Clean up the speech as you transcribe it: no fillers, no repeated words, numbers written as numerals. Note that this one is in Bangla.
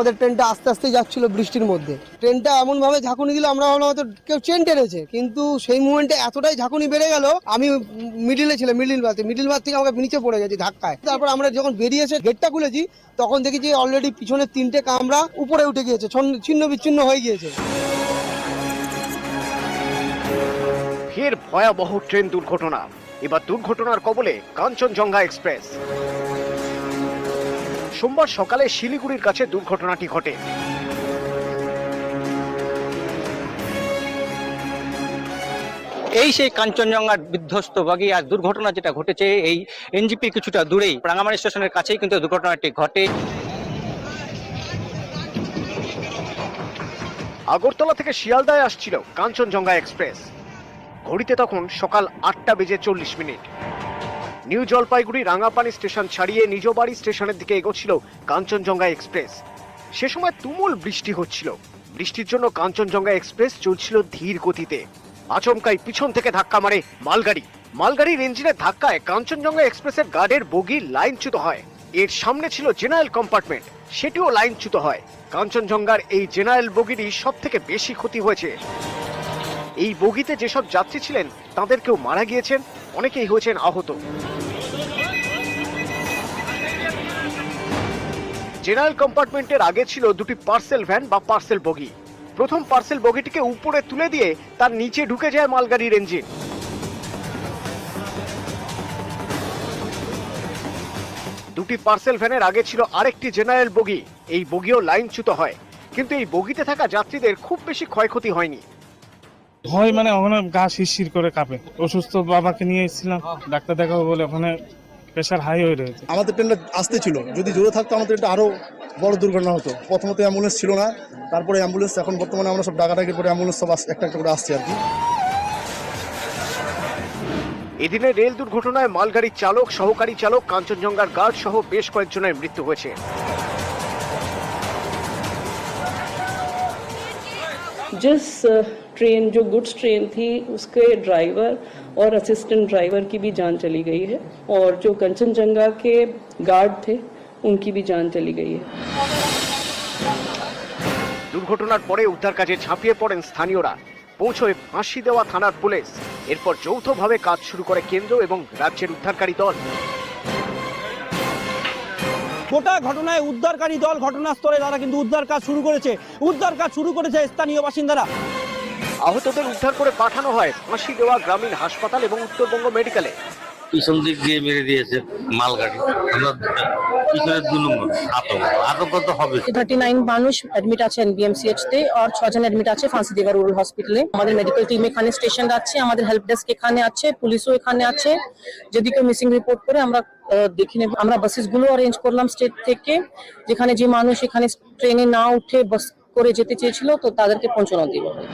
আমাদের ট্রেনটা আস্তে আস্তে যাচ্ছিল বৃষ্টির মধ্যে। ট্রেনটা এমনভাবে ঝাঁকুনি দিল, আমরা ভাবলাম হয়তো কেউ চেন টেনেছে, কিন্তু সেই মুভমেন্টে এতটাই ঝাঁকুনি বেড়ে গেল, আমি মিডিল বার থেকে আমাকে নিচে পড়ে গেছি ধাক্কায়। তারপর আমরা যখন বেরিয়ে এসে গেটটা খুলেছি, তখন দেখি যে অলরেডি পিছনে 3টে কামরা উপরে উঠে গিয়েছে, ছিন্ন বিচ্ছিন্ন হয়ে গিয়েছে। ফের ভয়াবহ ট্রেন দুর্ঘটনা। এবার দুর্ঘটনার কবলে কাঞ্চনজঙ্ঘা এক্সপ্রেস। সোমবার সকালে শিলিগুড়ির কাছে দুর্ঘটনাটি ঘটে। এই সেই কাঞ্চনজঙ্ঘার বিধ্বস্ত বগি। আর দুর্ঘটনা যেটা ঘটেছে এই এনজিপির কিছুটা দূরেই রাঙামাটি স্টেশনের কাছেই কিন্তু দুর্ঘটনাটি ঘটে। আগরতলা থেকে শিয়ালদায় আসছিল কাঞ্চনজঙ্ঘা এক্সপ্রেস। ঘড়িতে তখন সকাল 8:40। নিউ জলপাইগুড়ি রাঙাপানি স্টেশন ছাড়িয়ে নিজ বাড়ি স্টেশনের দিকে এগোচ্ছিল কাঞ্চনজঙ্ঘা এক্সপ্রেস। সে সময় তুমুল বৃষ্টি হচ্ছিল। বৃষ্টির জন্য কাঞ্চনজঙ্ঘা এক্সপ্রেস চলছিল ধীর গতিতে। আচমকাই পিছন থেকে ধাক্কা মারে মালগাড়ির ইঞ্জিনের ধাক্কায় কাঞ্চনজঙ্ঘা এক্সপ্রেসের গার্ডের বগি লাইনচ্যুত হয়। এর সামনে ছিল জেনারেল কম্পার্টমেন্ট, সেটিও লাইনচ্যুত হয়। কাঞ্চনজঙ্ঘার এই জেনারেল বগিরই সব থেকে বেশি ক্ষতি হয়েছে। এই বগিতে যেসব যাত্রী ছিলেন তাদের কেউ মারা গিয়েছেন, অনেকেই হয়েছেন আহত। জেনারেল কম্পার্টমেন্টের আগে ছিল দুটি পার্সেল ভ্যান বা পার্সেল বগি। প্রথম পার্সেল বগিটিকে উপরে তুলে দিয়ে তার নিচে ঢুকে যায় মালগাড়ির ইঞ্জিন। দুটি পার্সেল ভ্যানের আগে ছিল আরেকটি জেনারেল বগি। এই বগিও লাইনচ্যুত হয়, কিন্তু এই বগিতে থাকা যাত্রীদের খুব বেশি ক্ষয়ক্ষতি হয়নি। ভয় মানে ওখানে গা শিরশির করে কাঁপে। অসুস্থ বাবাকে নিয়ে এসেছিলাম, ডাক্তার দেখাবো বলে ওখানে প্রেশার হাই হয়ে রয়েছে। আমাদের ট্রেনটা আসতে ছিল, যদি জোরে থাকতো আমাদের ট্রেনটা আরো বড় দুর্ঘটনা হতো। প্রথমত অ্যাম্বুলেন্স ছিল না, তারপরে অ্যাম্বুলেন্স, এখন বর্তমানে আমরা সব ডাকাডাকির পরে অ্যাম্বুলেন্স সব একটা একটা করে আসছে আর কি। এদিনের রেল দুর্ঘটনায় মালগাড়ির চালক, সহকারী চালক, কাঞ্চনজঙ্ঘার গার্ড সহ বেশ কয়েকজনের মৃত্যু হয়েছে। जिस ट्रेन जो गुड्स ट्रेन थी उसके ड्राइवर और असिस्टेंट ड्राइवर की भी जान चली गई है, और जो कंचनजंगा के गार्ड थे उनकी भी जान चली गई है। দুর্ঘটনার পরে উদ্ধার কাজে ঝাঁপিয়ে পড়েন স্থানীয়রা। পৌঁছয় ফাঁসি দেওয়া থানার পুলিশ। এরপর যৌথভাবে কাজ শুরু করে কেন্দ্র এবং রাজ্যের উদ্ধারকারী দল। গোটা ঘটনায় উদ্ধারকারী দল ঘটনাস্থলে তারা কিন্তু উদ্ধার কাজ শুরু করেছে স্থানীয় বাসিন্দারা। আহতদের উদ্ধার করে পাঠানো হয় ফাঁসি দেওয়া গ্রামীণ হাসপাতাল এবং উত্তরবঙ্গ মেডিকেলে। পিছন দিক দিয়ে মেরে দিয়েছে মালগাড়ি। আমরা পিছনের 2 নম্বর আতঙ্ক তো হবে। 39 মানুষ অ্যাডমিট আছে এনবিএমসিএইচ তে, আর 6 জন অ্যাডমিট আছে ফাঁসি দেওয়া রুরাল হসপিটালে। আমাদের মেডিকেল টিম এখানে স্টেশন আছে, আমাদের হেল্প ডেস্ক এখানে আছে, পুলিশও এখানে আছে। যদি কেউ মিসিং রিপোর্ট করে আমরা দেখে নেব। আমরা বাসেসগুলো অ্যারেঞ্জ করলাম স্টেট থেকে, যেখানে যে মানুষ এখানে ট্রেনে না উঠে বাস করে যেতে চেয়েছিল তো তাদেরকে পৌঁছানো দেওয়া হয়।